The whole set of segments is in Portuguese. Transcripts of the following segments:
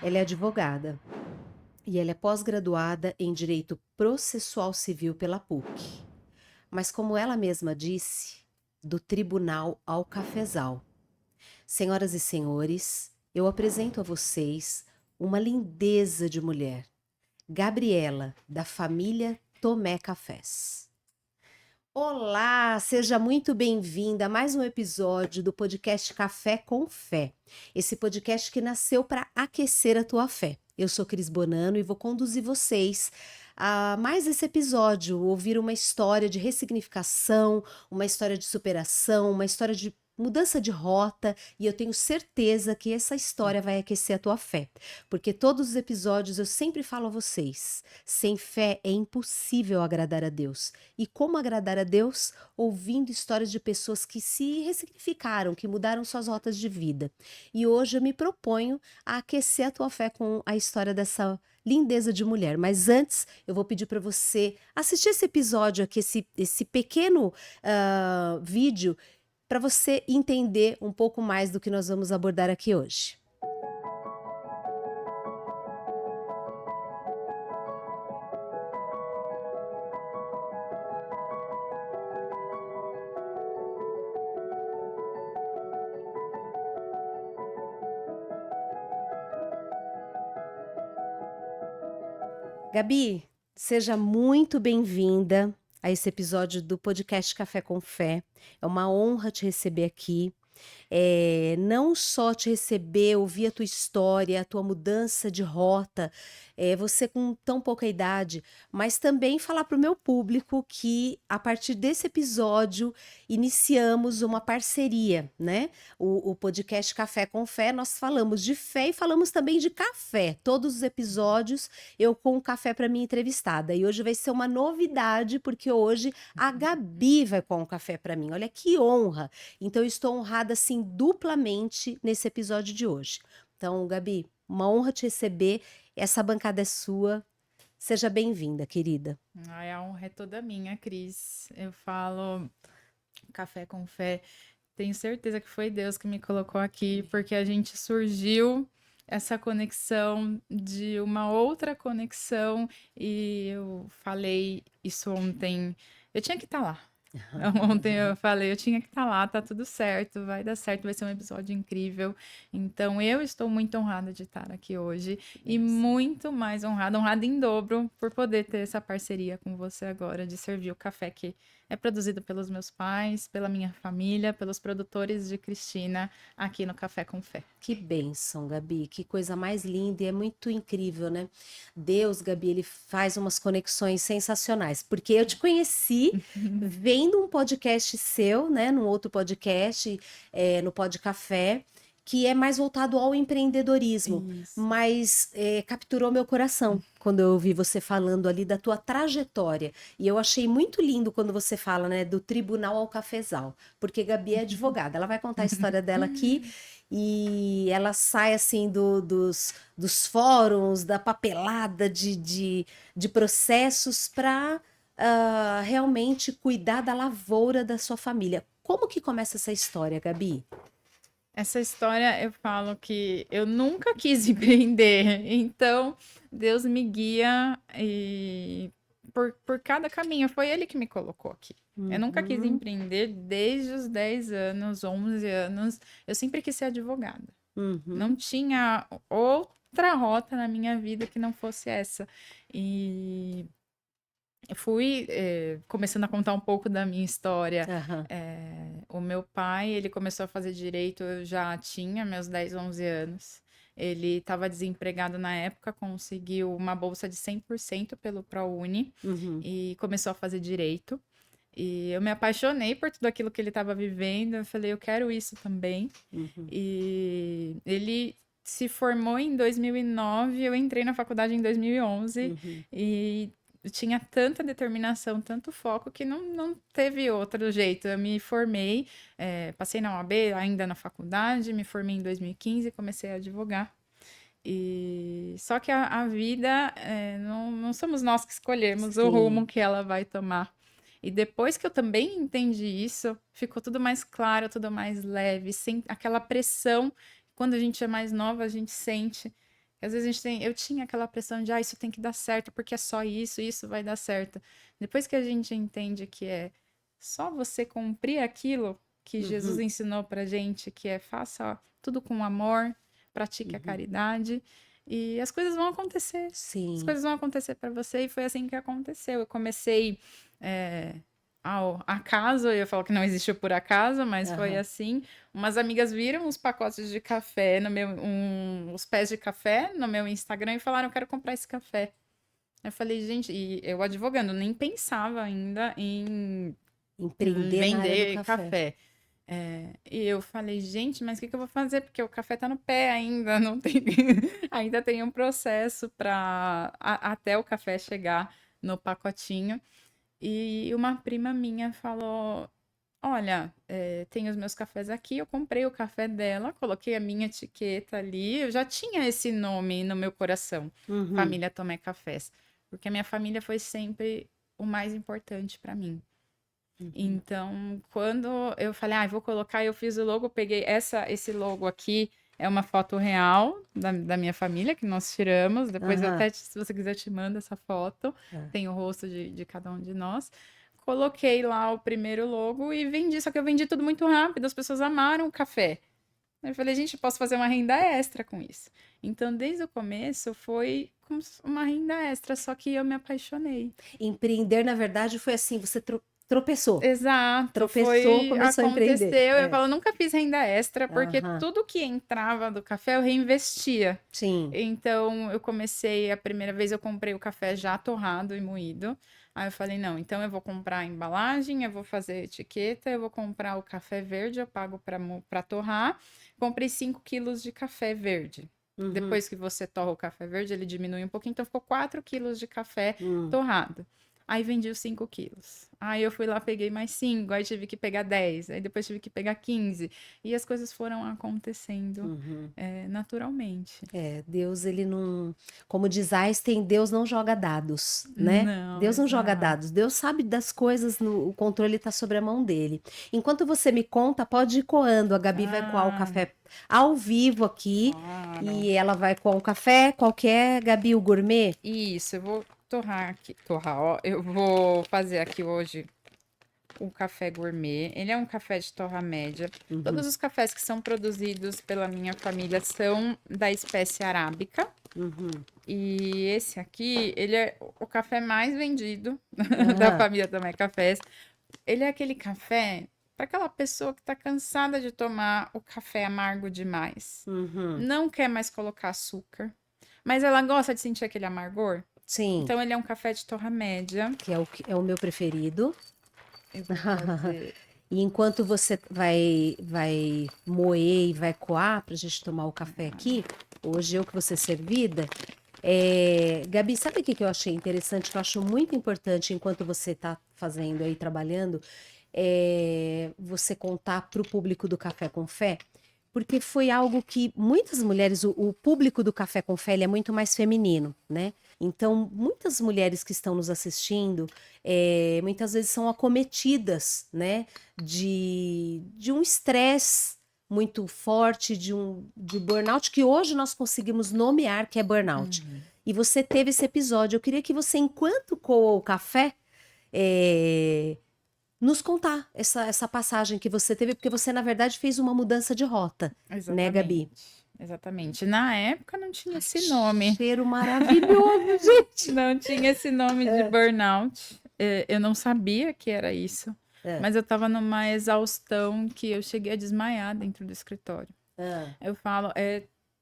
Ela é advogada e ela é pós-graduada em Direito Processual Civil pela PUC. Mas como ela mesma disse, do tribunal ao cafezal. Senhoras e senhores, eu apresento a vocês uma lindeza de mulher, Gabriela, da família Tomé Cafés. Olá, seja muito bem-vinda a mais um episódio do podcast Café com Fé. Esse podcast que nasceu para aquecer a tua fé. Eu sou Cris Bonano e vou conduzir vocês a mais esse episódio, ouvir uma história de ressignificação, uma história de superação, uma história de mudança de rota, e eu tenho certeza que essa história vai aquecer a tua fé, porque todos os episódios eu sempre falo a vocês, sem fé é impossível agradar a Deus. E como agradar a Deus? Ouvindo histórias de pessoas que se ressignificaram, que mudaram suas rotas de vida. E hoje eu me proponho a aquecer a tua fé com a história dessa lindeza de mulher. Mas antes, eu vou pedir para você assistir esse episódio aqui, esse pequeno vídeo, para você entender um pouco mais do que nós vamos abordar aqui hoje. Gabi, seja muito bem-vinda a esse episódio do podcast Café com Fé. É uma honra te receber aqui. Não só te receber, ouvir a tua história, a tua mudança de rota, você com tão pouca idade, mas também falar para o meu público que a partir desse episódio iniciamos uma parceria, né? O podcast Café com Fé, nós falamos de fé e falamos também de café. Todos os episódios eu com café para minha entrevistada. E hoje vai ser uma novidade, porque hoje a Gabi vai com o café para mim. Olha que honra! Então, eu estou honrada, assim, duplamente nesse episódio de hoje. Então, Gabi, uma honra te receber. Essa bancada é sua. Seja bem-vinda, querida. Ai, a honra é toda minha, Cris. Eu falo café com fé. Tenho certeza que foi Deus que me colocou aqui, porque a gente surgiu essa conexão de uma outra conexão e eu falei isso ontem. Eu tinha que estar lá. Ontem eu falei, eu tinha que estar lá, tá tudo certo, vai dar certo, vai ser um episódio incrível. Então eu estou muito honrada de estar aqui hoje e muito mais honrada, honrada em dobro por poder ter essa parceria com você agora, de servir o café que é produzido pelos meus pais, pela minha família, pelos produtores de Cristina aqui no Café com Fé. Que bênção, Gabi, que coisa mais linda e é muito incrível, né? Deus, Gabi, ele faz umas conexões sensacionais, porque eu te conheci vendo um podcast seu, né, num outro podcast, no Pod Café, que é mais voltado ao empreendedorismo, Isso. mas capturou meu coração quando eu ouvi você falando ali da tua trajetória. E eu achei muito lindo quando você fala, né, do tribunal ao cafezal, porque Gabi é advogada, ela vai contar a história dela aqui e ela sai assim dos fóruns, da papelada de processos para realmente cuidar da lavoura da sua família. Como que começa essa história, Gabi? Essa história eu falo que eu nunca quis empreender, então Deus me guia e por cada caminho. Foi Ele que me colocou aqui. Eu nunca quis Uhum, empreender desde os 10 anos, 11 anos. Eu sempre quis ser advogada. Não uhum, tinha outra rota na minha vida que não fosse essa. E eu fui começando a contar um pouco da minha história. aham, O meu pai, ele começou a fazer direito, eu já tinha meus 10, 11 anos. Ele estava desempregado na época, conseguiu uma bolsa de 100% pelo ProUni uhum, e começou a fazer direito. E eu me apaixonei por tudo aquilo que ele estava vivendo. Eu falei, eu quero isso também. uhum, E ele se formou em 2009, eu entrei na faculdade em 2011 uhum. e eu tinha tanta determinação, tanto foco que não teve outro jeito. Eu me formei, passei na OAB ainda na faculdade, me formei em 2015 e comecei a advogar. E só que a vida não somos nós que escolhemos o rumo Sim, que ela vai tomar. E depois que eu também entendi isso, ficou tudo mais claro, tudo mais leve, sem aquela pressão. Quando a gente é mais nova, a gente sente Porque às vezes eu tinha aquela pressão de, isso tem que dar certo, porque é só isso vai dar certo. Depois que a gente entende que é só você cumprir aquilo que Jesus Uhum, ensinou pra gente, que é faça tudo com amor, pratique a uhum. caridade, e as coisas vão acontecer. As Sim. coisas vão acontecer para você, e foi assim que aconteceu. Eu comecei ao acaso, eu falo que não existiu por acaso, mas foi Aham. assim. Umas amigas viram os pacotes de café no meu, os pés de café no meu Instagram e falaram, eu quero comprar esse café. Eu falei, gente, e eu advogando, nem pensava ainda em Empreender na área do vender café. café. E eu falei, gente, mas o que que eu vou fazer? Porque o café tá no pé ainda, não tem, ainda tem um processo para até o café chegar no pacotinho. E uma prima minha falou: Olha, tem os meus cafés aqui. Eu comprei o café dela, coloquei a minha etiqueta ali. Eu já tinha esse nome no meu coração, Uhum, Família Tomé Cafés, porque a minha família foi sempre o mais importante para mim. uhum. Então, quando eu falei, vou colocar, eu fiz o logo, peguei esse logo aqui, é uma foto real da minha família que nós tiramos. Depois eu Aham. até, se você quiser, te mando essa foto. Ah. Tem o rosto de cada um de nós. Coloquei lá o primeiro logo e vendi, só que eu vendi tudo muito rápido, as pessoas amaram o café. Eu falei, gente, eu posso fazer uma renda extra com isso. Então, desde o começo, foi como uma renda extra, só que eu me apaixonei. Empreender, na verdade, foi assim, você tropeçou. Exato, Tropeçou, foi começou a empreender. aconteceu, eu É. falo, nunca fiz renda extra, porque Aham. tudo que entrava do café eu reinvestia. Sim. Então, eu comecei, a primeira vez eu comprei o café já torrado e moído. Aí eu falei, não, então eu vou comprar a embalagem, eu vou fazer a etiqueta, eu vou comprar o café verde, eu pago para torrar. Comprei 5 quilos de café verde. Uhum. Depois que você torra o café verde, ele diminui um pouquinho, então ficou 4 quilos de café Hum. torrado. Aí vendi os 5 quilos. Aí eu fui lá, peguei mais 5, aí tive que pegar 10, aí depois tive que pegar 15. E as coisas foram acontecendo Uhum. naturalmente. É, Deus, ele não. Como diz Einstein, Deus não joga dados, né? Não, Deus não joga exato. dados. Deus sabe das coisas, o controle está sobre a mão dele. Enquanto você me conta, pode ir coando. A Gabi vai coar o Ah, café ao vivo aqui claro. e ela vai coar um café qualquer, Gabi, o gourmet. Isso, eu vou torrar aqui. Torrar, ó. Eu vou fazer aqui hoje o café gourmet. Ele é um café de torra média. Uhum, Todos os cafés que são produzidos pela minha família são da espécie arábica. uhum. E esse aqui, ele é o café mais vendido da Aham, família Tomé Cafés. Ele é aquele café para aquela pessoa que está cansada de tomar o café amargo demais. uhum. Não quer mais colocar açúcar, mas ela gosta de sentir aquele amargor. Sim, Então ele é um café de torra média. que é o meu preferido. Eu vou fazer. E enquanto você vai moer e vai coar para a gente tomar o café aqui, hoje eu que vou ser servida, Gabi, sabe o que que eu achei interessante, que eu acho muito importante enquanto você está fazendo aí, trabalhando, você contar para o público do Café com Fé, porque foi algo que muitas mulheres, o público do Café com Fé, ele é muito mais feminino, né? Então, muitas mulheres que estão nos assistindo, muitas vezes são acometidas, né, de um estresse muito forte, de burnout, que hoje nós conseguimos nomear que é burnout. Uhum. E você teve esse episódio. Eu queria que você, enquanto coa o café, é, nos contar essa passagem que você teve, porque você, na verdade, fez uma mudança de rota, né, Gabi? Exatamente. Exatamente. Na época não tinha Ai, esse que nome. cheiro maravilhoso, gente! Não tinha esse nome de É, burnout. Eu não sabia que era isso. é, Mas eu estava numa exaustão que eu cheguei a desmaiar dentro do escritório. é. Eu falo,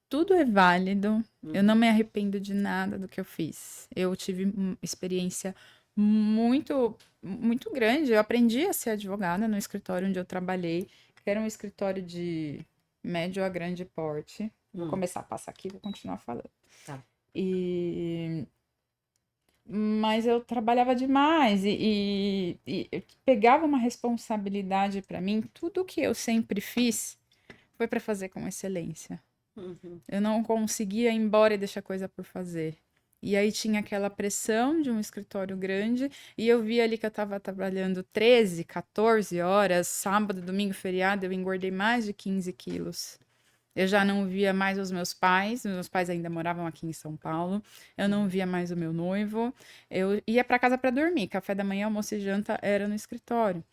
tudo é válido. Eu não Uhum, me arrependo de nada do que eu fiz. Eu tive uma experiência muito, muito grande. Eu aprendi a ser advogada no escritório onde eu trabalhei, que era um escritório de médio a grande porte. Vou hum, começar a passar aqui e vou continuar falando. tá. E mas eu trabalhava demais e eu pegava uma responsabilidade para mim. Tudo que eu sempre fiz foi para fazer com excelência. Uhum, Eu não conseguia ir embora e deixar coisa por fazer. E aí tinha aquela pressão de um escritório grande, e eu via ali que eu estava trabalhando 13, 14 horas, sábado, domingo, feriado, eu engordei mais de 15 quilos. Eu já não via mais os meus pais ainda moravam aqui em São Paulo. Eu não via mais o meu noivo. Eu ia para casa para dormir. Café da manhã, almoço e janta era no escritório.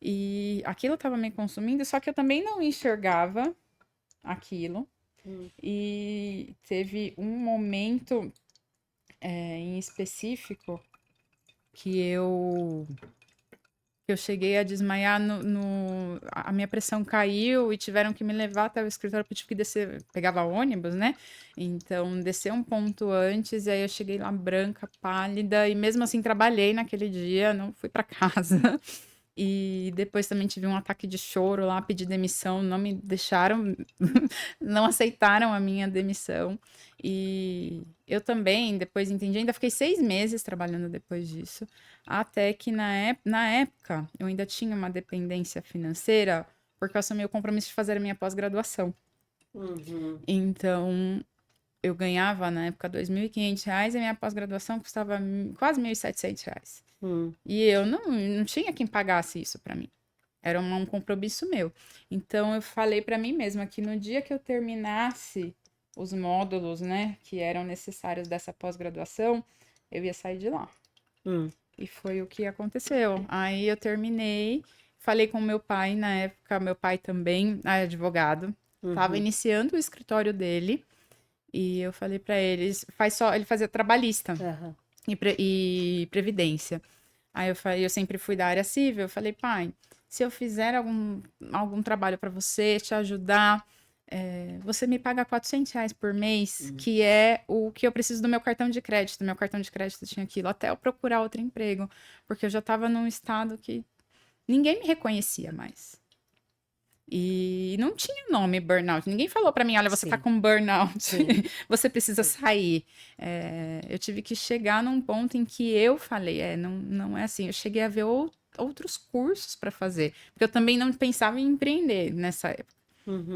E aquilo estava me consumindo, só que eu também não enxergava aquilo. E teve um momento em específico que eu cheguei a desmaiar a minha pressão caiu e tiveram que me levar até o escritório porque eu tive que descer, pegava ônibus, né? Então, descer um ponto antes, e aí eu cheguei lá branca, pálida, e mesmo assim trabalhei naquele dia, não fui para casa. E depois também tive um ataque de choro lá, pedi demissão, não me deixaram, não aceitaram a minha demissão. E eu também, depois entendi, ainda fiquei 6 meses trabalhando depois disso, até que na época eu ainda tinha uma dependência financeira, porque eu assumi o compromisso de fazer a minha pós-graduação. Então, eu ganhava na época R$ 2.500 e a minha pós-graduação custava quase R$ 1.700. E eu não tinha quem pagasse isso para mim. Era um compromisso meu. Então eu falei para mim mesma que no dia que eu terminasse os módulos, né, que eram necessários dessa pós-graduação, eu ia sair de lá. E foi o que aconteceu. Aí eu terminei, falei com meu pai na época, meu pai também é advogado, estava iniciando o escritório dele, e eu falei para ele, ele fazia trabalhista e previdência. Aí eu sempre fui da área civil, eu falei, pai, se eu fizer algum trabalho para você, te ajudar, você me paga R$ 400 por mês, que é o que eu preciso do meu cartão de crédito. Meu cartão de crédito tinha aquilo, até eu procurar outro emprego, porque eu já estava num estado que ninguém me reconhecia mais. E não tinha nome burnout. Ninguém falou para mim, olha, você tá com burnout, você precisa sair. Eu tive que chegar num ponto em que eu falei, não é assim. Eu cheguei a ver outros cursos para fazer, porque eu também não pensava em empreender nessa época.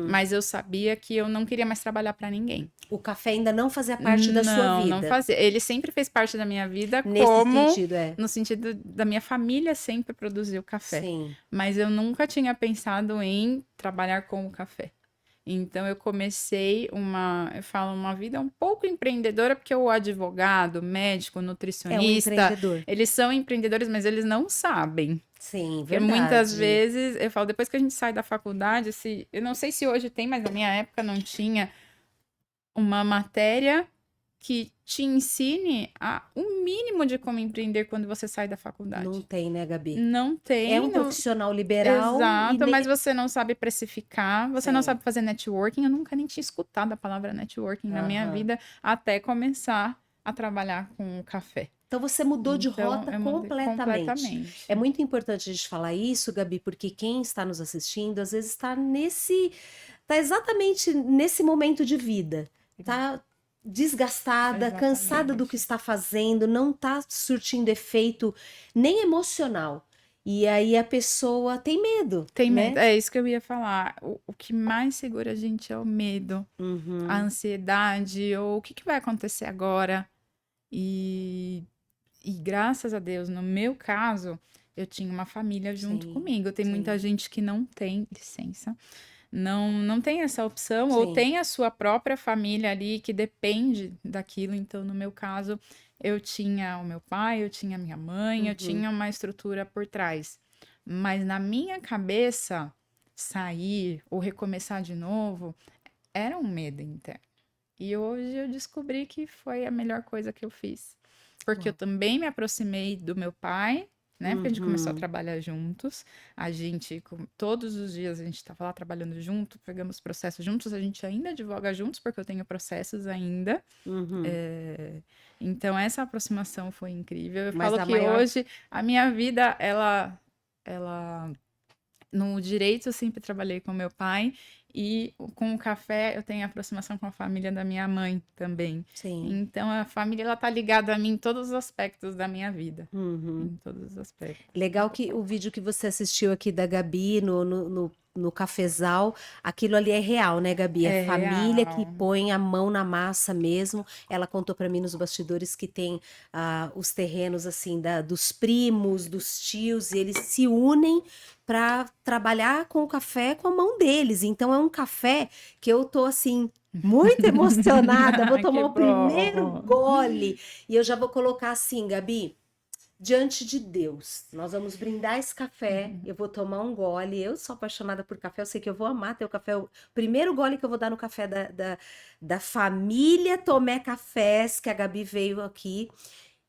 Mas eu sabia que eu não queria mais trabalhar para ninguém. O café ainda não fazia parte da sua vida. Não fazia. Ele sempre fez parte da minha vida, no sentido da minha família sempre produziu café. Sim. Mas eu nunca tinha pensado em trabalhar com o café. Então eu comecei eu falo, uma vida um pouco empreendedora, porque o advogado, médico, nutricionista, eles são empreendedores, mas eles não sabem. Sim, verdade. Porque muitas vezes, eu falo, depois que a gente sai da faculdade, eu não sei se hoje tem, mas na minha época não tinha uma matéria que te ensine um mínimo de como empreender quando você sai da faculdade. Não tem, né, Gabi? Não tem. É um profissional liberal. Exato, mas você não sabe precificar, você não sabe fazer networking. Eu nunca nem tinha escutado a palavra networking na minha vida, até começar a trabalhar com o café. Então você mudou de rota completamente. É muito importante a gente falar isso, Gabi, porque quem está nos assistindo, às vezes está exatamente nesse momento de vida. Tá desgastada, cansada do que está fazendo, não está surtindo efeito nem emocional. E aí a pessoa tem medo. Tem medo, é isso que eu ia falar. O que mais segura a gente é o medo, a ansiedade, ou o que vai acontecer agora. E graças a Deus, no meu caso, eu tinha uma família junto comigo. Tem muita gente que não tem licença. Não tem essa opção, ou tem a sua própria família ali que depende daquilo. Então, no meu caso, eu tinha o meu pai, eu tinha a minha mãe, eu tinha uma estrutura por trás. Mas na minha cabeça, sair ou recomeçar de novo era um medo interno. E hoje eu descobri que foi a melhor coisa que eu fiz. Porque eu também me aproximei do meu pai, né? Porque a gente começou a trabalhar juntos. A gente, todos os dias, a gente estava lá trabalhando junto, pegamos processos juntos. A gente ainda advoga juntos, porque eu tenho processos ainda. Então, essa aproximação foi incrível. Eu falo que hoje a minha vida, ela... No direito, eu sempre trabalhei com meu pai. E com o café, eu tenho aproximação com a família da minha mãe também. Então, a família, ela tá ligada a mim em todos os aspectos da minha vida. Em todos os aspectos. Legal que o vídeo que você assistiu aqui da Gabi no no cafezal, aquilo ali é real, né, Gabi? É É família que real. põe a mão na massa mesmo. Ela contou para mim nos bastidores que tem os terrenos assim dos primos, dos tios, e eles se unem para trabalhar com o café com a mão deles. Então é um café que eu tô assim muito emocionada. Vou Que tomar o primeiro bom. gole e eu já vou colocar assim, Gabi, diante de Deus. Nós vamos brindar esse café. Eu vou tomar um gole. Eu sou apaixonada por café. Eu sei que eu vou amar ter o café. O primeiro gole que eu vou dar no café da família Tomé Cafés, que a Gabi veio aqui.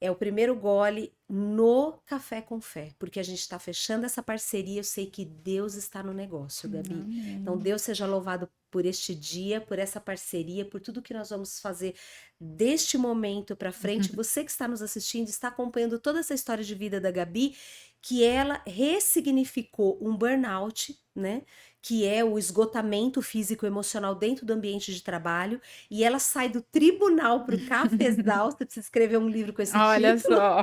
É o primeiro gole no Café com Fé, porque a gente está fechando essa parceria. Eu sei que Deus está no negócio, Gabi. Então, Amém. Deus seja louvado por este dia, por essa parceria, por tudo que nós vamos fazer deste momento para frente. Você que está nos assistindo, está acompanhando toda essa história de vida da Gabi, que ela ressignificou um burnout, né? Que é o esgotamento físico e emocional dentro do ambiente de trabalho, e ela sai do tribunal para o cafezal. Você precisa escrever um livro com esse Olha título. só.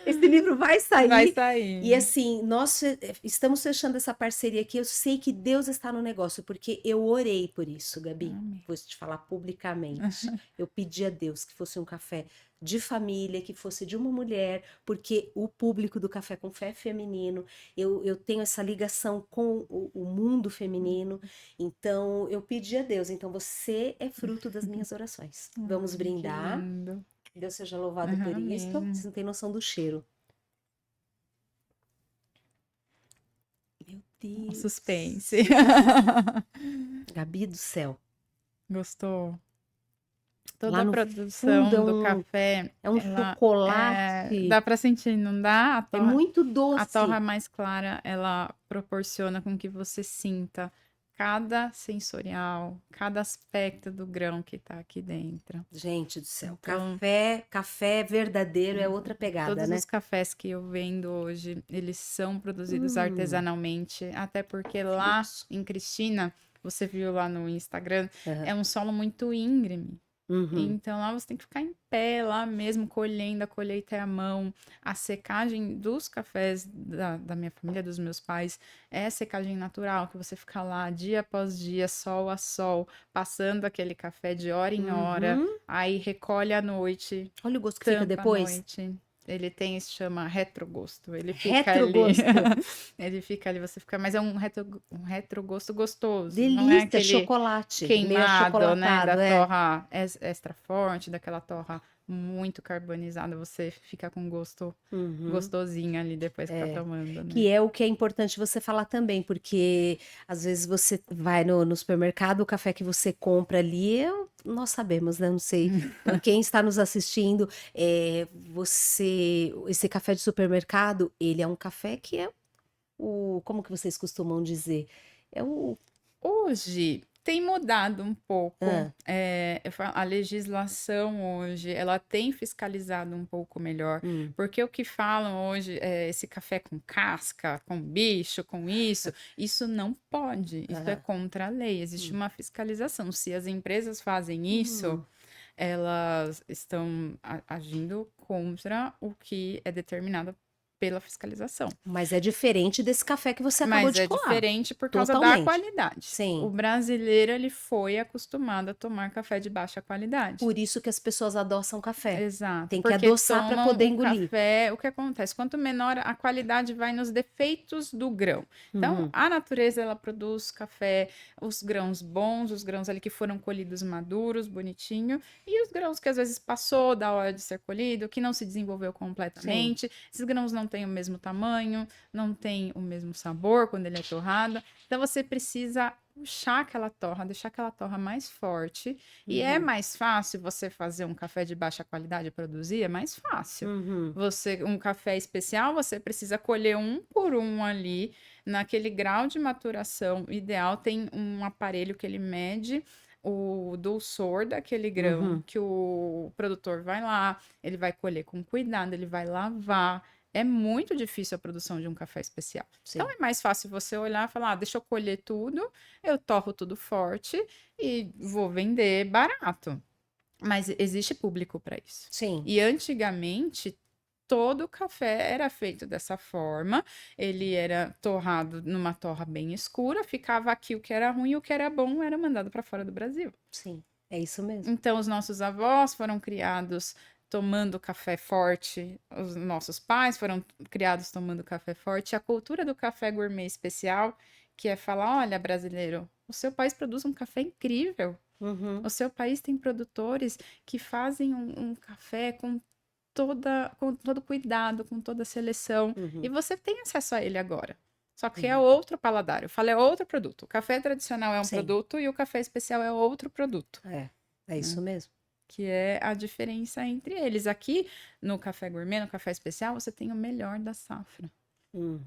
Esse livro vai Vai sair. E sair. assim, nós estamos fechando essa parceria aqui. Eu sei que Deus está no negócio, porque eu orei por isso, Gabi. Amém. Vou te falar publicamente. Eu pedi a Deus que fosse um café de família, que fosse de uma mulher, porque o público do Café com Fé é feminino. Eu tenho essa ligação com o mundo feminino. Então, eu pedi a Deus. Então, você é fruto das minhas orações. Vamos Que brindar. lindo. Deus seja louvado por isso. Amém. Vocês não têm noção do cheiro. Meu Deus. Suspense. Gabi do céu. Gostou? Lá Toda a no fundo produção do café, é um ela chocolate. dá para sentir, não dá? É muito A torra doce. mais clara, ela proporciona com que você sinta cada sensorial, cada aspecto do grão que tá aqui dentro. Gente do céu. Então, Café verdadeiro é outra pegada, todos né? os cafés que eu vendo hoje, eles são produzidos Hum, artesanalmente, até porque lá fluxo. em Cristina, você viu lá no Instagram, Aham. é um solo muito íngreme. Uhum. Então lá você tem que ficar em pé, lá mesmo, colhendo, a colheita é à mão. A secagem dos cafés da minha família, dos meus pais, é secagem natural, que você fica lá dia após dia, sol a sol, passando aquele café de hora em hora, Uhum. aí recolhe à noite, Olha o gosto que fica tampa à depois. noite. Ele tem, se chama retrogosto. Ele fica ali. Retrogosto. Ele fica ali, você fica. Mas é um retrogosto gostoso. Não é Delícia, aquele chocolate. Meio queimado, né? Da achocolatado, é. torra extra forte, daquela torra muito carbonizada. Você fica com gosto Uhum. gostosinho ali depois que tá É. tomando, né? Que é o que é importante você falar também, porque às vezes você vai no supermercado, o café que você compra ali, nós sabemos, né? Não sei, quem está nos assistindo, esse café de supermercado, ele é um café que é como que vocês costumam dizer? É o, Hoje tem mudado um pouco. ah, A legislação hoje, ela tem fiscalizado um pouco melhor, hum, porque o que falam hoje é esse café com casca, com bicho, com isso não pode. Isso é aham, contra a lei. Existe hum, uma fiscalização. Se as empresas fazem isso, hum. elas estão agindo contra o que é determinado pela fiscalização. Mas é diferente desse café que você acabou Mas de é coar, diferente por causa da totalmente. qualidade. O Sim. brasileiro, ele foi acostumado a tomar café de baixa qualidade. Por isso que as pessoas adoçam café. Exato, Tem que porque adoçar para tomam poder o engolir. café. O que acontece? Quanto menor a qualidade vai nos defeitos do grão. Então, Uhum. a natureza ela produz café, os grãos bons, os grãos ali que foram colhidos maduros, bonitinho, e os grãos que às vezes passou da hora de ser colhido, que não se desenvolveu Sim. completamente. Esses grãos não têm o mesmo tamanho, não têm o mesmo sabor quando ele é torrado. Então, você precisa puxar aquela torra, deixar aquela torra mais forte. E é Uhum. mais fácil você fazer um café de baixa qualidade e produzir, é mais fácil. Uhum. Um café especial, você precisa colher um por um ali, naquele grau de maturação ideal. Tem um aparelho que ele mede o dulçor daquele grão, Uhum. que o produtor vai lá, ele vai colher com cuidado, ele vai lavar. É muito difícil a produção de um café especial. Então Sim. é mais fácil você olhar e falar: deixa eu colher tudo, eu torro tudo forte e vou vender barato. Mas existe público para isso. Sim. E antigamente todo o café era feito dessa forma, ele era torrado numa torra bem escura, ficava aqui o que era ruim e o que era bom era mandado para fora do Brasil. Sim, é isso mesmo. Então, os nossos avós foram criados tomando café forte, os nossos pais foram criados tomando café forte. A cultura do café gourmet especial, que é falar: olha, brasileiro, o seu país produz um café incrível. Uhum, O seu país tem produtores que fazem um café com todo cuidado, com toda a seleção, e uhum, você tem acesso a ele agora. Só que é uhum. outro paladar. Eu falei, é outro produto. O café tradicional é um Sim, produto e o café especial é outro produto, é isso né? mesmo. Que é a diferença entre eles. Aqui, no café gourmet, no café especial, você tem o melhor da safra.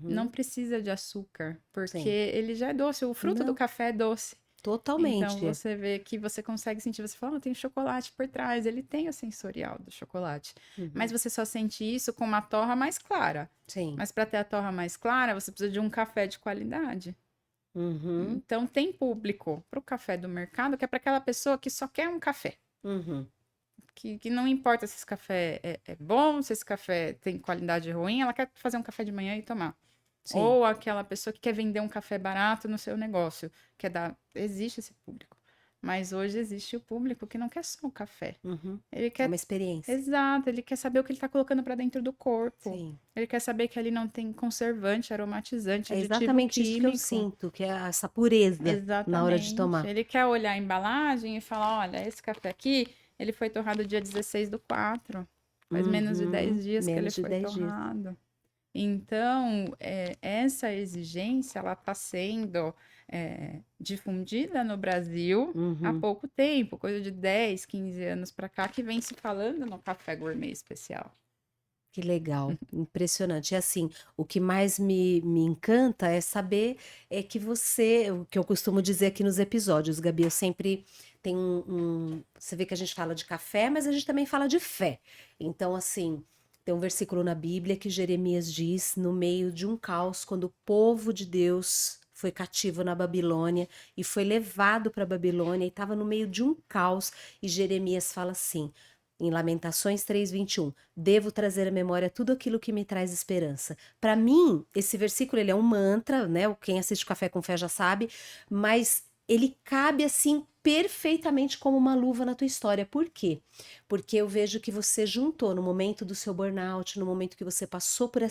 Não Uhum, precisa de açúcar, porque sim. ele já é doce. O fruto do Não, café é doce. Então totalmente. você vê que você consegue sentir, você fala, tem chocolate por trás, ele tem o sensorial do chocolate. Mas Uhum, você só sente isso com uma torra mais clara. sim. Mas para ter a torra mais clara, você precisa de um café de qualidade. Uhum, Então tem público para o café do mercado, que é para aquela pessoa que só quer um café. uhum, Que não importa se esse café é bom, se esse café tem qualidade ruim, ela quer fazer um café de manhã e tomar. sim. Ou aquela pessoa que quer vender um café barato no seu negócio, quer dar. Existe esse público. Mas hoje existe o público que não quer só o café. Uhum. Ele É uma quer. experiência. Exato, ele quer saber o que ele está colocando para dentro do corpo. Sim. Ele quer saber que ali não tem conservante, aromatizante, É aditivo exatamente isso que eu químico. sinto, que é essa pureza na hora de Exatamente. tomar. Ele quer olhar a embalagem e falar: olha, esse café aqui, ele foi torrado dia 16/4. Faz menos de Uhum. 10 dias que ele Menos de foi 10 dias. torrado. Então, essa exigência, ela está sendo difundida no Brasil há Uhum. pouco tempo, coisa de 10, 15 anos para cá, que vem se falando no café gourmet especial. Que legal, impressionante. E assim, o que mais me encanta é saber que você, o que eu costumo dizer aqui nos episódios, Gabi, eu sempre tenho você vê que a gente fala de café, mas a gente também fala de fé. Então, assim, tem um versículo na Bíblia que Jeremias diz, no meio de um caos, quando o povo de Deus foi cativo na Babilônia e foi levado para a Babilônia e estava no meio de um caos, e Jeremias fala assim, em Lamentações 3:21, devo trazer à memória tudo aquilo que me traz esperança. Para mim, esse versículo ele é um mantra, né? Quem assiste Café com Fé já sabe, mas ele cabe assim perfeitamente como uma luva na tua história. Por quê? Porque eu vejo que você juntou no momento do seu burnout, no momento que você passou por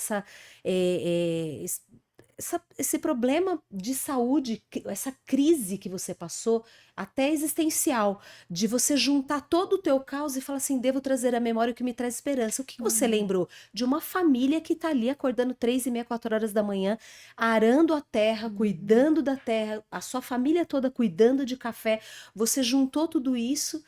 esse problema de saúde, essa crise que você passou, até existencial, de você juntar todo o teu caos e falar assim, devo trazer à memória o que me traz esperança. O que você Uhum. lembrou? De uma família que está ali acordando 3:30, 4 horas da manhã, arando a terra, Uhum. cuidando da terra, a sua família toda cuidando de café. Você juntou tudo isso,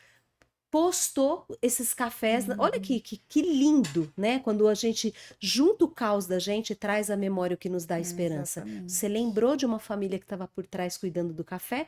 postou esses cafés. Olha Uhum. que lindo, né? Quando a gente junta o caos da gente e traz à memória o que nos dá esperança. Você Exatamente. lembrou de uma família que estava por trás cuidando do café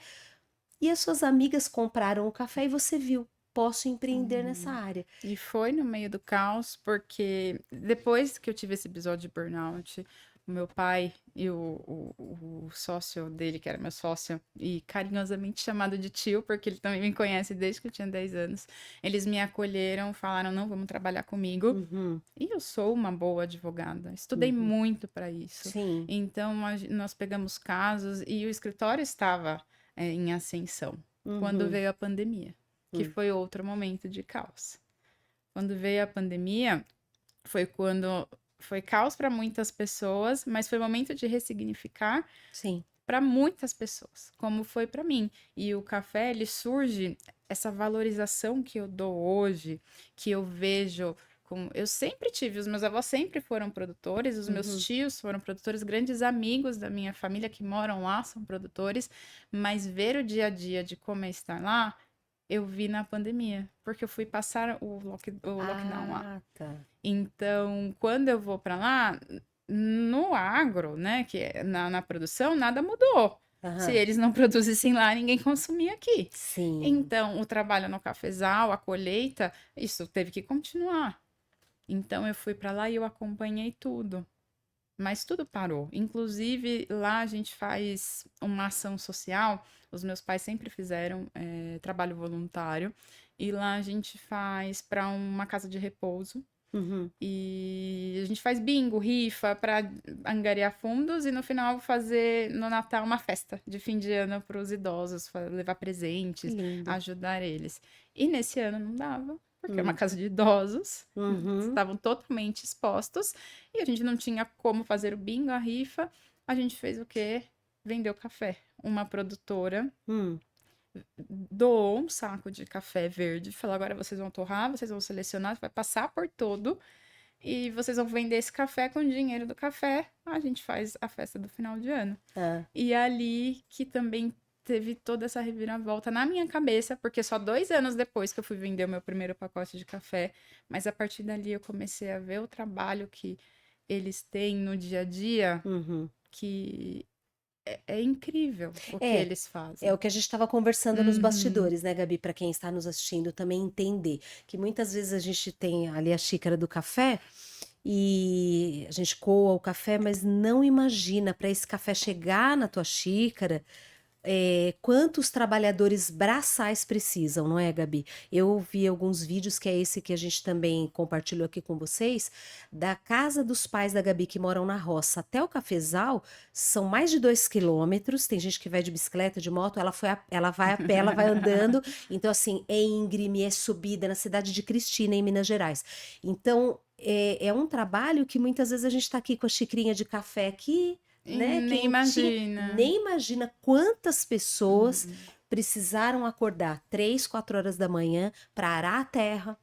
e as suas amigas compraram o café e você viu, posso empreender nessa Uhum. área. E foi no meio do caos, porque depois que eu tive esse episódio de burnout, o meu pai e o sócio dele, que era meu sócio, e carinhosamente chamado de tio, porque ele também me conhece desde que eu tinha 10 anos, eles me acolheram, falaram: não, vamos trabalhar comigo. Uhum, E eu sou uma boa advogada, estudei uhum. muito para isso. Sim. Então, nós pegamos casos e o escritório estava, em ascensão quando Uhum, veio a pandemia, que uhum. foi outro momento de caos. Quando veio a pandemia, foi quando foi caos para muitas pessoas, mas foi momento de ressignificar Sim. para muitas pessoas, como foi para mim. E o café, ele surge, essa valorização que eu dou hoje, que eu vejo. Eu sempre tive, os meus avós sempre foram produtores, os meus Uhum, tios foram produtores, grandes amigos da minha família que moram lá são produtores, mas ver o dia a dia de como é estar lá, eu vi na pandemia, porque eu fui passar o lockdown lá. ah, tá. Então, quando eu vou para lá, no agro, né, que é na produção, nada mudou. Se Aham. eles não produzissem lá, ninguém consumia aqui. Sim. Então, o trabalho no cafezal, a colheita, isso teve que continuar. Então, eu fui para lá e eu acompanhei tudo. Mas tudo parou. Inclusive, lá a gente faz uma ação social. Os meus pais sempre fizeram trabalho voluntário. E lá a gente faz para uma casa de repouso. Uhum. E a gente faz bingo, rifa para angariar fundos e no final fazer no Natal uma festa de fim de ano para os idosos, levar Que presentes, lindo. ajudar eles. E nesse ano não dava, porque é uma Hum. casa de idosos, Uhum. estavam totalmente expostos e a gente não tinha como fazer o bingo, a rifa. A gente fez o quê? Vendeu café. Uma produtora Hum. doou um saco de café verde, falou: agora vocês vão torrar, vocês vão selecionar, vai passar por todo e vocês vão vender esse café com o dinheiro do café. A gente faz a festa do final de ano. Ah. E é ali que também teve toda essa reviravolta na minha cabeça, porque só 2 anos depois que eu fui vender o meu primeiro pacote de café, mas a partir dali eu comecei a ver o trabalho que eles têm no dia a dia, Uhum. que é incrível o que É, eles é fazem. o que a gente estava conversando nos Uhum. bastidores, né, Gabi? Para quem está nos assistindo também entender que muitas vezes a gente tem ali a xícara do café e a gente coa o café, mas não imagina para esse café chegar na tua xícara, quantos trabalhadores braçais precisam, não é, Gabi? Eu vi alguns vídeos, que é esse que a gente também compartilhou aqui com vocês, da casa dos pais da Gabi que moram na roça até o cafezal, são mais de 2 quilômetros. Tem gente que vai de bicicleta, de moto, ela vai a pé, ela vai andando. Então, assim, é íngreme, é subida, na cidade de Cristina, em Minas Gerais. Então, é um trabalho que muitas vezes a gente está aqui com a xicrinha de café aqui, E né, nem quentinha, imagina. nem imagina quantas pessoas Uhum, precisaram acordar 3, 4 horas da manhã para arar a terra,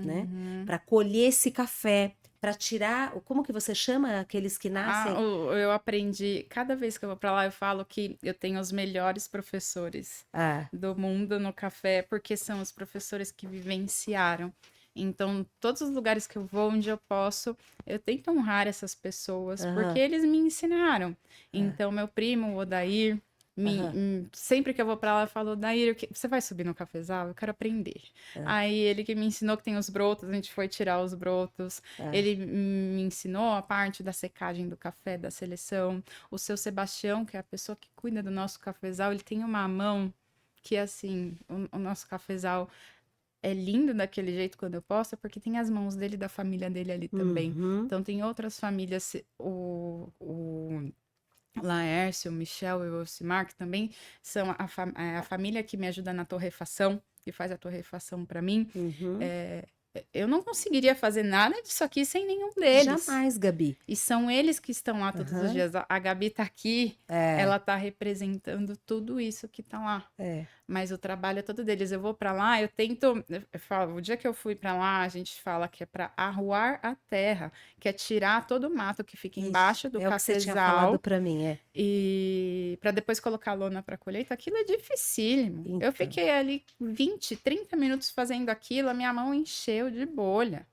né? uhum. Para colher esse café, para tirar, como que você chama aqueles que Ah, nascem? eu aprendi, cada vez que eu vou para lá, eu falo que eu tenho os melhores professores Ah, do mundo no café, porque são os professores que vivenciaram. Então, todos os lugares que eu vou, onde eu posso, eu tento honrar essas pessoas, porque aham, eles me ensinaram. ah, Então, meu primo, o Odair, aham, sempre que eu vou para lá, eu falo: Odair, você vai subir no cafezal? Eu quero aprender. ah, Aí, ele que me ensinou que tem os brotos, a gente foi tirar os brotos. ah. Ele me ensinou a parte da secagem do café, da seleção. O seu Sebastião, que é a pessoa que cuida do nosso cafezal, ele tem uma mão que, assim, o nosso cafezal é lindo daquele jeito quando eu posto, porque tem as mãos dele e da família dele ali também. Uhum, Então, tem outras famílias, o Laércio, o Michel e o Elcimar, que também são a família que me ajuda na torrefação, que faz a torrefação para mim. uhum. Eu não conseguiria fazer nada disso aqui sem nenhum deles. Jamais, Gabi. E são eles que estão lá todos os Aham. dias. A Gabi tá aqui, É, ela tá representando tudo isso que tá lá. é. Mas o trabalho é todo deles. Eu vou para lá, eu tento, eu falo, o dia que eu fui para lá, a gente fala que é para arruar a terra, que é tirar todo o mato que fica Isso, embaixo do é o que você tinha falado cafezal para mim, e para depois colocar a lona para colheita. Aquilo é dificílimo. Eu Então. fiquei ali 20, 30 minutos fazendo aquilo, a minha mão encheu de bolha.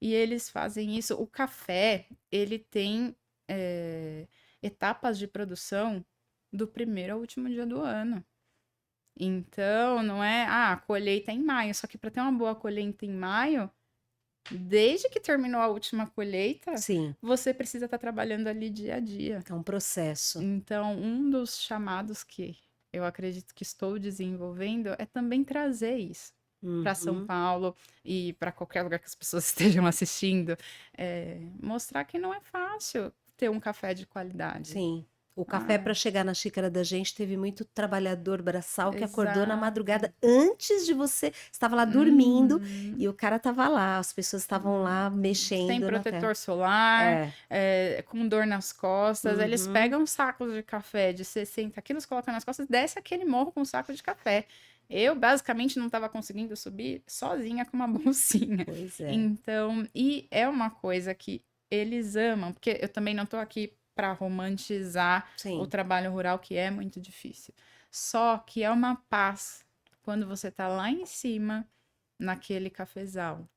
E eles fazem isso. O café, ele tem etapas de produção do primeiro ao último dia do ano. Então, não é, a colheita é em maio. Só que para ter uma boa colheita em maio, desde que terminou a última colheita, Sim, você precisa estar trabalhando ali dia a dia. é um processo. Então, um dos chamados que eu acredito que estou desenvolvendo é também trazer isso para São Uhum. Paulo e para qualquer lugar que as pessoas estejam assistindo, mostrar que não é fácil ter um café de qualidade. Sim. O café Ah, para chegar na xícara da gente teve muito trabalhador braçal que acordou na exato. madrugada antes de você, estava lá dormindo Uhum. e o cara estava lá, as pessoas estavam lá Sem mexendo na terra. protetor solar, É. com dor nas costas, eles Uhum. pegam sacos de café de 60 quilos, colocam nas costas, desce aquele morro com um saco de café. Eu, basicamente, não estava conseguindo subir sozinha com uma bolsinha. Pois é. Então, e é uma coisa que eles amam, porque eu também não estou aqui para romantizar o Sim. trabalho rural, que é muito difícil. Só que é uma paz quando você está lá em cima, naquele cafezal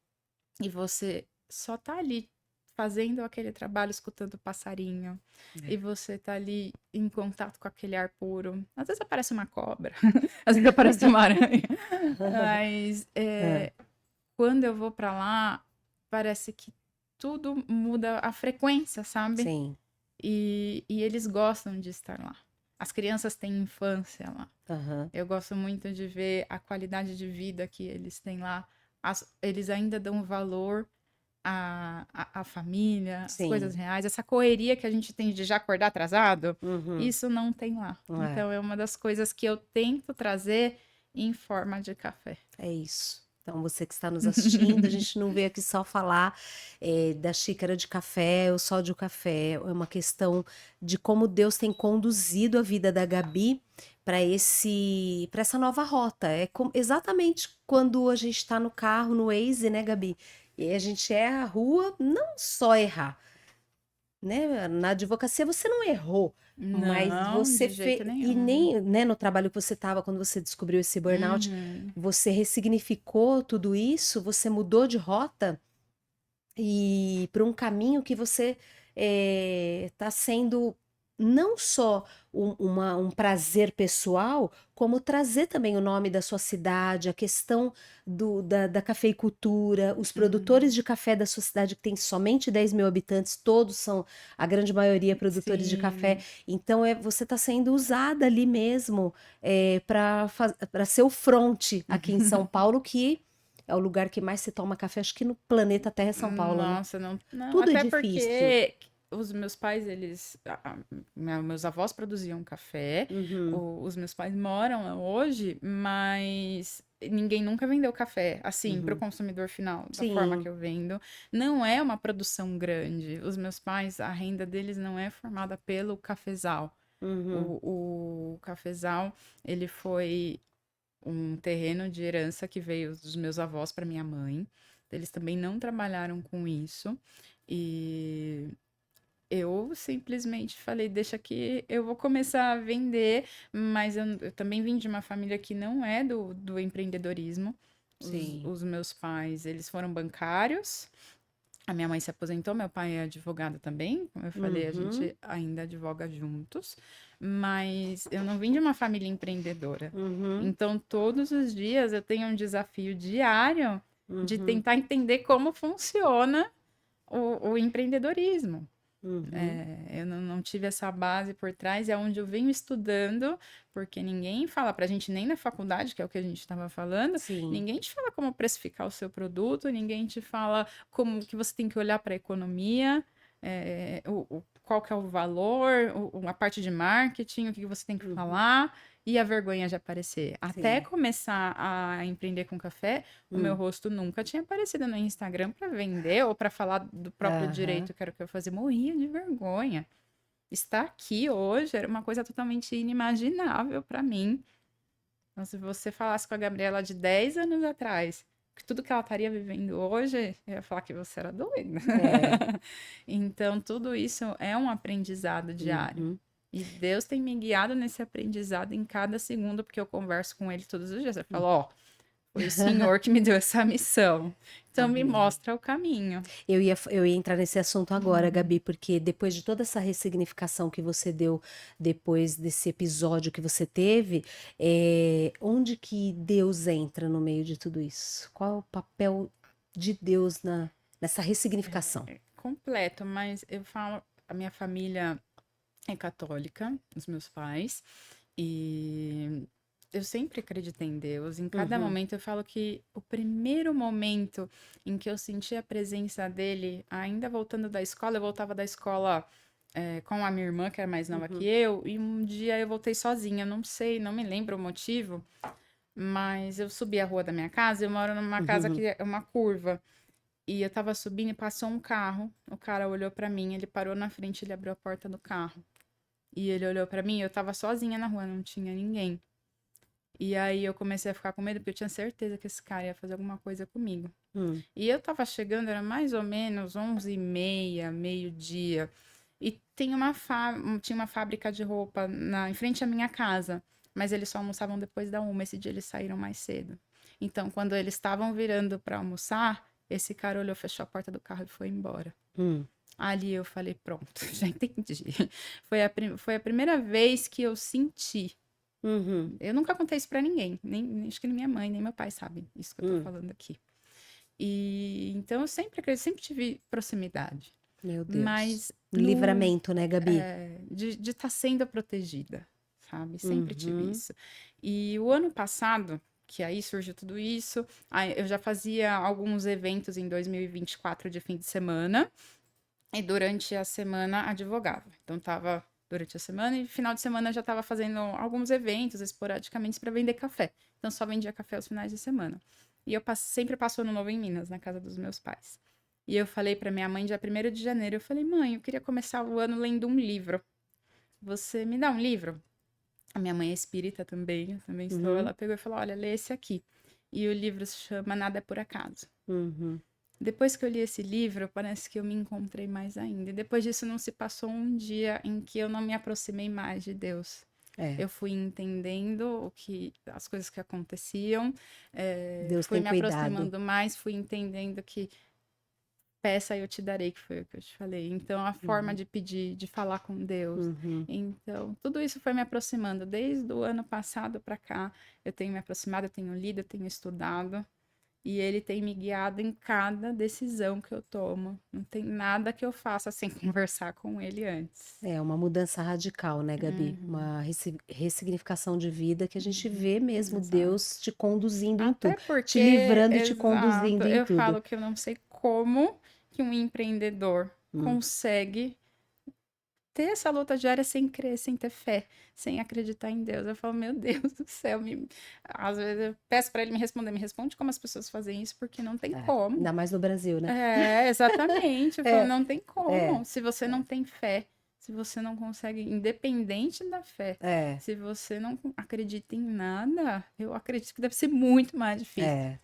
e você só tá ali fazendo aquele trabalho, escutando o passarinho, e É. você tá ali em contato com aquele ar puro. Às vezes aparece uma cobra, às vezes aparece uma aranha, mas É. quando eu vou pra lá, parece que tudo muda a frequência, sabe? Sim. E eles gostam de estar lá. As crianças têm infância lá. Aham. Eu gosto muito de ver a qualidade de vida que eles têm lá. Eles ainda dão valor a família, as coisas Sim. reais, essa correria que a gente tem de já acordar atrasado, Uhum. isso não tem lá. É, Então, é uma das coisas que eu tento trazer em forma de café. é isso. Então, você que está nos assistindo, a gente não veio aqui só falar da xícara de café ou só de um café. É uma questão de como Deus tem conduzido a vida da Gabi para essa nova rota. Exatamente quando a gente está no carro, no Waze, né, Gabi? E aí a gente erra a rua, não só errar. Né, na advocacia você não errou, mas Não, você de jeito fez e nenhum. nem, né, no trabalho que você estava quando você descobriu esse burnout, Uhum. você ressignificou tudo isso, você mudou de rota e para um caminho que você está sendo não só um prazer pessoal, como trazer também o nome da sua cidade, a questão da cafeicultura, os produtores Uhum. de café da sua cidade, que tem somente 10 mil habitantes, todos são, a grande maioria, produtores de café. Sim. Então, você está sendo usada ali mesmo para ser o fronte aqui em São Paulo, que é o lugar que mais se toma café, acho que no planeta Terra é São Paulo, né? Nossa, não, não, Tudo é até difícil. porque os meus pais, meus avós produziam café, Uhum, os meus pais moram lá hoje, mas ninguém nunca vendeu café, assim, para o uhum. consumidor final, da forma que Sim. eu vendo. Não é uma produção grande. Os meus pais, a renda deles não é formada pelo cafezal. Uhum, O cafezal, ele foi um terreno de herança que veio dos meus avós para minha mãe. Eles também não trabalharam com isso. E eu simplesmente falei, deixa que eu vou começar a vender, mas eu também vim de uma família que não é do empreendedorismo. sim. Os meus pais, eles foram bancários. A minha mãe se aposentou, meu pai é advogado também. Como eu falei, a Uhum, gente ainda advoga juntos. Mas eu não vim de uma família empreendedora. uhum, Então, todos os dias eu tenho um desafio diário de uhum, tentar entender como funciona o empreendedorismo. uhum. Eu não tive essa base por trás, é onde eu venho estudando, porque ninguém fala pra gente, nem na faculdade, que é o que a gente estava falando, Sim. ninguém te fala como precificar o seu produto, ninguém te fala como que você tem que olhar para a economia, qual que é o valor, a parte de marketing, o que você tem que Uhum, falar, e a vergonha de aparecer. Até sim. começar a empreender com café, o meu Hum, rosto nunca tinha aparecido no Instagram para vender ou para falar do próprio aham. direito que era o que eu fazia. Morria de vergonha. Estar aqui hoje era uma coisa totalmente inimaginável para mim. Então, se você falasse com a Gabriela de 10 anos atrás, que tudo que ela estaria vivendo hoje, eu ia falar que você era doida. É. Então, tudo isso é um aprendizado diário. Uhum. E Deus tem me guiado nesse aprendizado em cada segundo, porque eu converso com Ele todos os dias. Eu Hum. falo, ó, foi o Senhor que me deu essa missão. Então, me Amém. mostra o caminho. Eu ia entrar nesse assunto agora, Uhum. Gabi, porque depois de toda essa ressignificação que você deu, depois desse episódio que você teve, onde que Deus entra no meio de tudo isso? Qual é o papel de Deus nessa ressignificação? Completo, mas eu falo, a minha família é católica, os meus pais, e eu sempre acreditei em Deus. Em cada Uhum, momento eu falo que o primeiro momento em que eu senti a presença dele, ainda voltando da escola, eu voltava da escola com a minha irmã, que era mais nova que uhum, eu, e um dia eu voltei sozinha, não sei, não me lembro o motivo, mas eu subi a rua da minha casa, eu moro numa casa uhum, que é uma curva. E eu tava subindo e passou um carro. O cara olhou pra mim, ele parou na frente, ele abriu a porta do carro. E ele olhou pra mim, eu tava sozinha na rua, não tinha ninguém. E aí eu comecei a ficar com medo, porque eu tinha certeza que esse cara ia fazer alguma coisa comigo. hum, E eu tava chegando, era mais ou menos 11h30, meio-dia. E tinha uma fábrica de roupa em frente à minha casa. Mas eles só almoçavam depois da 1h. Esse dia eles saíram mais cedo. Então, quando eles estavam virando pra almoçar, esse cara olhou, fechou a porta do carro e foi embora. hum, Ali eu falei, pronto, já entendi. Foi a primeira vez que eu senti. uhum, Eu nunca contei isso pra ninguém, acho que nem minha mãe, nem meu pai sabem isso que eu tô hum. falando aqui. E então eu sempre acredito, sempre tive proximidade, Meu Deus. mas Livramento, né, Gabi? de estar sendo protegida, sabe? Sempre tive Uhum, isso. E o ano passado, que aí surgiu tudo isso. Aí eu já fazia alguns eventos em 2024 de fim de semana, e durante a semana advogava. Então, tava durante a semana e final de semana eu já estava fazendo alguns eventos esporadicamente para vender café. Então, só vendia café aos finais de semana. E eu sempre passo ano novo em Minas, na casa dos meus pais. E eu falei para minha mãe, dia 1º de janeiro, eu falei, mãe, eu queria começar o ano lendo um livro. Você me dá um livro? A minha mãe é espírita também, eu também sou. Uhum. Ela pegou e falou, olha, lê esse aqui. E o livro se chama Nada é por Acaso. Uhum. Depois que eu li esse livro, parece que eu me encontrei mais ainda. E depois disso não se passou um dia em que eu não me aproximei mais de Deus. É, Eu fui entendendo as coisas que aconteciam, Deus fui tem me cuidado. aproximando mais, fui entendendo que peça e eu te darei, que foi o que eu te falei. Então, a forma Uhum. de pedir, de falar com Deus. Uhum. Então, tudo isso foi me aproximando. Desde o ano passado para cá, eu tenho me aproximado, eu tenho lido, eu tenho estudado. E ele tem me guiado em cada decisão que eu tomo. Não tem nada que eu faça sem conversar com ele antes. É uma mudança radical, né, Gabi? Uhum, Uma ressignificação de vida que a gente vê mesmo exato. Deus te conduzindo em Até tudo, te porque, livrando e te exato, conduzindo em eu tudo. falo que eu não sei como que um empreendedor Hum. consegue ter essa luta diária sem crer, sem ter fé, sem acreditar em Deus. Eu falo, meu Deus do céu, às vezes eu peço para ele me responder, me responde como as pessoas fazem isso, porque não tem É, como. ainda mais no Brasil, né? É, exatamente. Eu falo, É, não tem é, como. Se você não tem fé, se você não consegue, independente da fé, é, se você não acredita em nada, eu acredito que deve ser muito mais difícil. é.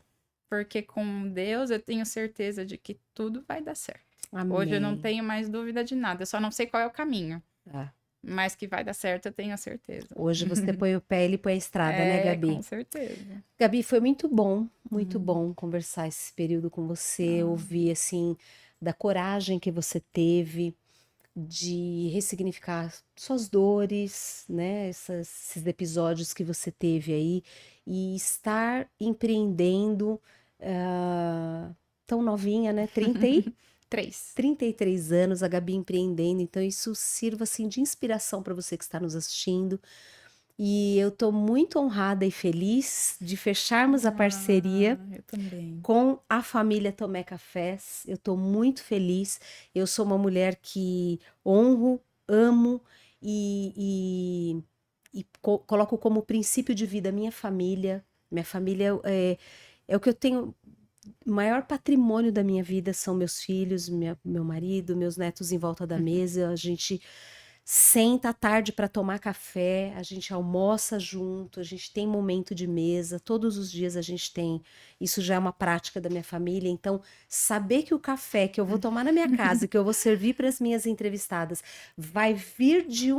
Porque com Deus eu tenho certeza de que tudo vai dar certo. Hoje eu não Amém. tenho mais dúvida de nada, eu só não sei qual é o caminho. É. Mas que vai dar certo, eu tenho a certeza. Hoje você põe o pé, ele põe a estrada, né, É, com Gabi? certeza. Gabi, foi muito Hum. bom conversar esse período com você, Ah, ouvir assim da coragem que você teve de ressignificar suas dores, né? Esses episódios que você teve aí e estar empreendendo tão novinha, né? 3. 33 anos, a Gabi empreendendo, então isso sirva assim de inspiração para você que está nos assistindo. E eu estou muito honrada e feliz de fecharmos a parceria Eu também. com a família Tomé Cafés. Eu estou muito feliz. Eu sou uma mulher que honro, amo e coloco como princípio de vida a minha família. Minha família é o que eu tenho. O maior patrimônio da minha vida são meus filhos, meu marido, meus netos em volta da mesa. A gente senta à tarde para tomar café, a gente almoça junto, a gente tem momento de mesa, todos os dias a gente tem. Isso já é uma prática da minha família. Então, saber que o café que eu vou tomar na minha casa, que eu vou servir para as minhas entrevistadas, vai vir de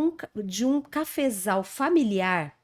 um cafezal familiar,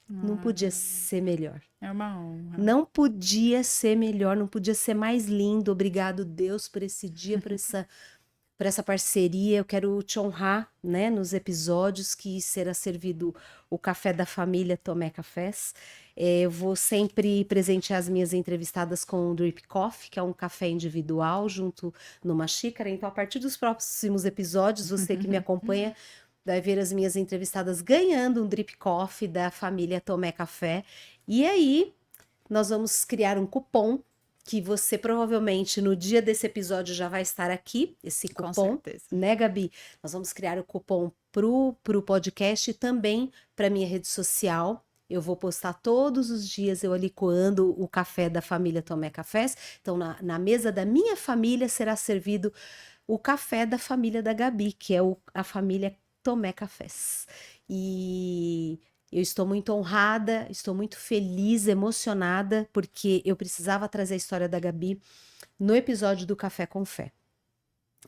não podia Ah, ser melhor. é uma honra. Não podia ser melhor, não podia ser mais lindo. Obrigado, Deus, por esse dia, por essa parceria. Eu quero te honrar, né, nos episódios que será servido o café da família Tomé Cafés. Eu vou sempre presentear as minhas entrevistadas com o Drip Coffee, que é um café individual, junto numa xícara. Então, a partir dos próximos episódios, você que me acompanha vai ver as minhas entrevistadas ganhando um Drip Coffee da família Tomé Café. E aí, nós vamos criar um cupom que você provavelmente no dia desse episódio já vai estar aqui, esse Com cupom, certeza. né, Gabi? Nós vamos criar o cupom pro podcast e também para minha rede social. Eu vou postar todos os dias eu ali coando o café da família Tomé Cafés. Então, na mesa da minha família será servido o café da família da Gabi, que é a família Tomé Cafés. E eu estou muito honrada, estou muito feliz, emocionada, porque eu precisava trazer a história da Gabi no episódio do Café com Fé.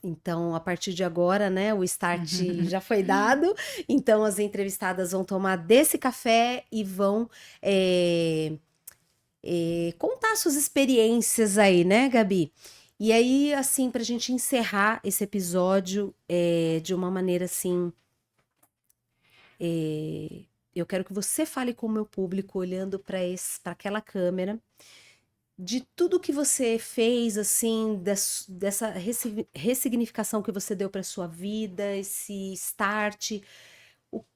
Então, a partir de agora, né, o start já foi dado. Então, as entrevistadas vão tomar desse café e vão contar suas experiências aí, né, Gabi? E aí, assim, para a gente encerrar esse episódio de uma maneira assim, eu quero que você fale com o meu público, olhando para aquela câmera, de tudo que você fez, assim, dessa ressignificação que você deu para sua vida, esse start.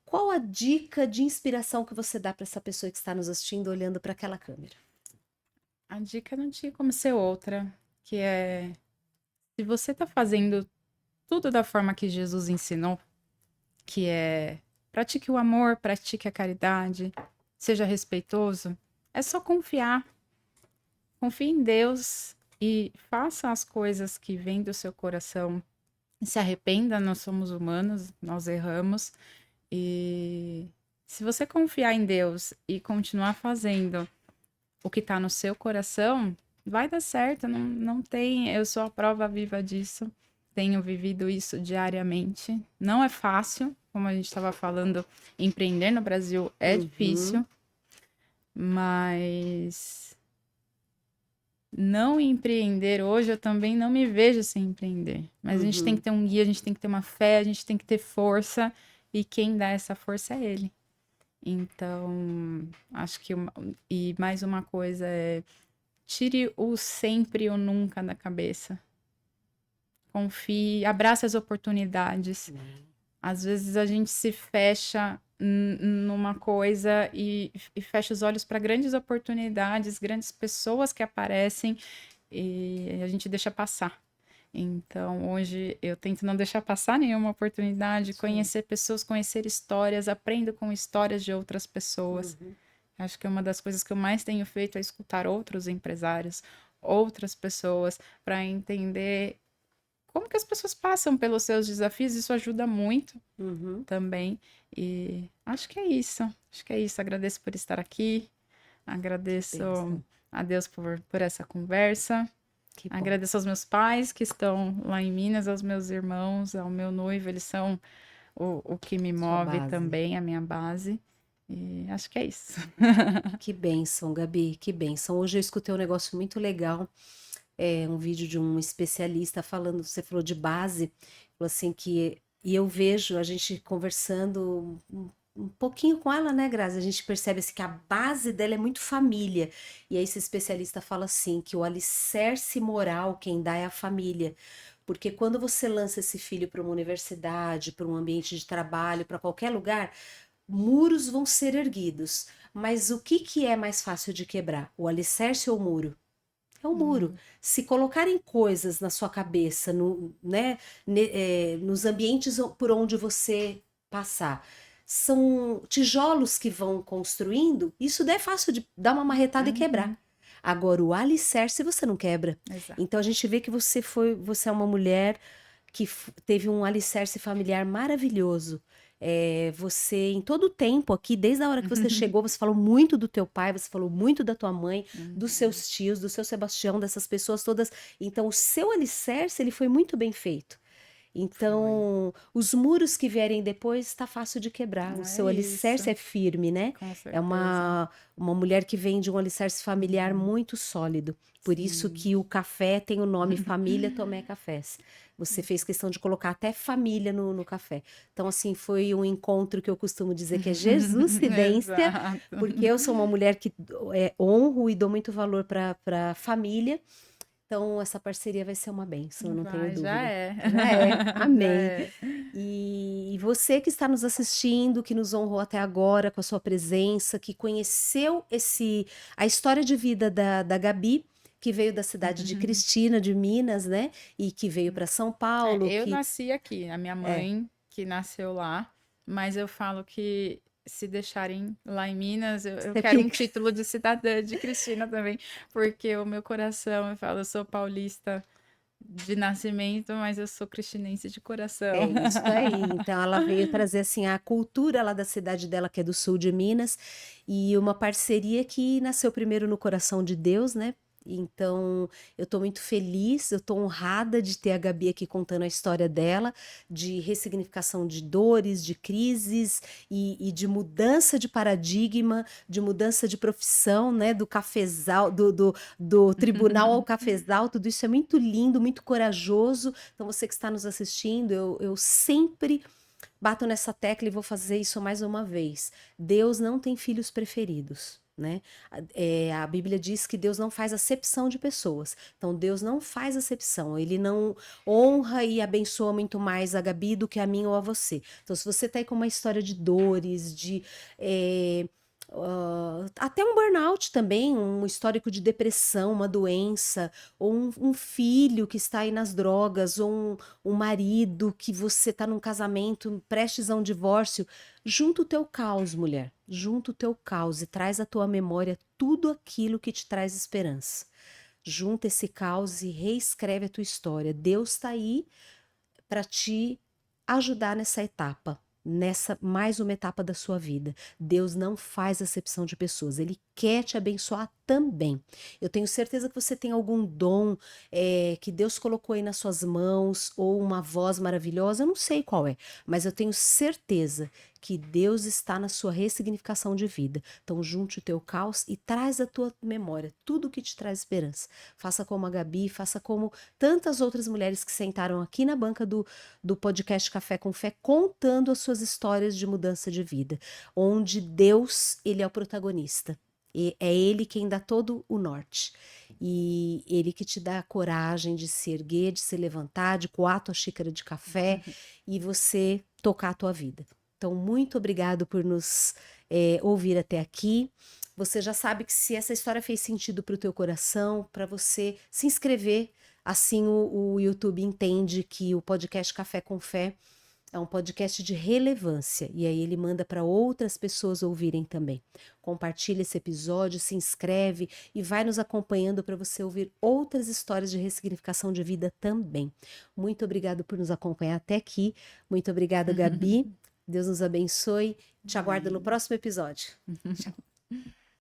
Qual a dica de inspiração que você dá para essa pessoa que está nos assistindo, olhando para aquela câmera? A dica não tinha como ser outra, que é, se você tá fazendo tudo da forma que Jesus ensinou, que é pratique o amor, pratique a caridade, seja respeitoso, é só confiar. Confie em Deus e faça as coisas que vêm do seu coração. Se arrependa, nós somos humanos, nós erramos. E se você confiar em Deus e continuar fazendo o que está no seu coração, vai dar certo. Não, não tem. Eu sou a prova viva disso. Tenho vivido isso diariamente. Não é fácil, como a gente estava falando, empreender no Brasil é Uhum, difícil, mas não empreender hoje, eu também não me vejo sem empreender. Mas a gente tem que uhum. ter um guia, a gente tem que ter uma fé, a gente tem que ter força, e quem dá essa força é ele. Então, acho que e mais uma coisa é tire o sempre e o nunca da cabeça. Confie, abrace as oportunidades. Às vezes a gente se fecha numa coisa e fecha os olhos para grandes oportunidades, grandes pessoas que aparecem e a gente deixa passar. Então, hoje eu tento não deixar passar nenhuma oportunidade, Isso aí. conhecer pessoas, conhecer histórias, aprendo com histórias de outras pessoas. Uhum, Acho que uma das coisas que eu mais tenho feito é escutar outros empresários, outras pessoas, para entender como que as pessoas passam pelos seus desafios. Isso ajuda muito uhum. também. E acho que é isso. Acho que é isso. Agradeço por estar aqui. Que Agradeço bênção. a Deus por essa conversa. Que bom. Agradeço aos meus pais que estão lá em Minas, aos meus irmãos, ao meu noivo, eles são o que me Sua move base. também, a minha base. E acho que é isso. Que bênção, Gabi, que bênção. Hoje eu escutei um negócio muito legal, um vídeo de um especialista falando, você falou de base, falou assim que, e eu vejo a gente conversando um pouquinho com ela, né, Grazi? A gente percebe assim, que a base dela é muito família. E aí esse especialista fala assim, que o alicerce moral quem dá é a família. Porque quando você lança esse filho para uma universidade, para um ambiente de trabalho, para qualquer lugar, muros vão ser erguidos. Mas o que que é mais fácil de quebrar? O alicerce ou o muro? É o muro. Hum, Se colocarem coisas na sua cabeça, né, nos ambientes por onde você passar, são tijolos que vão construindo, isso daí é fácil de dar uma marretada e quebrar. uhum, Agora, o alicerce você não quebra. exato. Então a gente vê que você é uma mulher que teve um alicerce familiar maravilhoso. Você, em todo o tempo aqui, desde a hora que você chegou, você falou muito do teu pai, você falou muito da tua mãe, dos Uhum, seus tios, do seu Sebastião, dessas pessoas todas. Então, o seu alicerce, ele foi muito bem feito. foi. Então, os muros que vierem depois, está fácil de quebrar. O É seu isso, alicerce é firme, né? com É certeza. uma mulher que vem de um alicerce familiar Uhum, muito sólido. Por isso sim. que o café tem o nome Família Tomé Cafés. Você fez questão de colocar até família no café. Então, assim, foi um encontro que eu costumo dizer que é Jesuscidência, Exato. porque eu sou uma mulher que honro e dou muito valor para a família. Então, essa parceria vai ser uma bênção, eu não tenho Vai, já dúvida. é. Já é, Já amém. é. E você que está nos assistindo, que nos honrou até agora com a sua presença, que conheceu a história de vida da Gabi, que veio da cidade de Cristina, de Minas, né? E que veio para São Paulo, Eu que nasci aqui, a minha é, mãe que nasceu lá, mas eu falo que se deixarem lá em Minas, eu você quero um fica. título de cidadã de Cristina também, porque o meu coração, eu falo, eu sou paulista de nascimento, mas eu sou cristinense de É coração. isso aí. Então, ela veio trazer assim a cultura lá da cidade dela, que é do sul de Minas, e uma parceria que nasceu primeiro no coração de Deus, né? Então, eu tô muito feliz, eu tô honrada de ter a Gabi aqui contando a história dela, de ressignificação de dores, de crises e de mudança de paradigma, de mudança de profissão, né? Do cafezal, do tribunal ao cafezal, tudo isso é muito lindo, muito corajoso. Então, você que está nos assistindo, eu sempre bato nessa tecla e vou fazer isso mais uma vez. Deus não tem filhos preferidos. Né? A Bíblia diz que Deus não faz acepção de pessoas. Então, Deus não faz acepção. Ele não honra e abençoa muito mais a Gabi do que a mim ou a você. Então, se você está aí com uma história de dores, de Até um burnout também, um histórico de depressão, uma doença, ou um filho que está aí nas drogas, ou um marido que você está num casamento prestes a um divórcio. Junta o teu caos, mulher. Junta o teu caos e traz à tua memória tudo aquilo que te traz esperança. Junta esse caos e reescreve a tua história. Deus está aí para te ajudar nessa etapa, nessa mais uma etapa da sua vida. Deus não faz acepção de pessoas, Ele quer te abençoar também. Eu tenho certeza que você tem algum dom que Deus colocou aí nas suas mãos, ou uma voz maravilhosa, eu não sei qual é, mas eu tenho certeza que Deus está na sua ressignificação de vida. Então junte o teu caos e traz à tua memória tudo o que te traz esperança. Faça como a Gabi, faça como tantas outras mulheres que sentaram aqui na banca do podcast Café com Fé, contando as suas histórias de mudança de vida, onde Deus, ele é o protagonista. E é ele quem dá todo o norte. E ele que te dá a coragem de se erguer, de se levantar, de coar a tua xícara de café e você tocar a tua vida. Então, muito obrigado por nos ouvir até aqui. Você já sabe que se essa história fez sentido para o teu coração, para você se inscrever, assim o YouTube entende que o podcast Café com Fé é um podcast de relevância e aí ele manda para outras pessoas ouvirem também. Compartilha esse episódio, se inscreve e vai nos acompanhando para você ouvir outras histórias de ressignificação de vida também. Muito obrigado por nos acompanhar até aqui. Muito obrigada, Gabi. Deus nos abençoe. Te aguardo no próximo episódio. Tchau.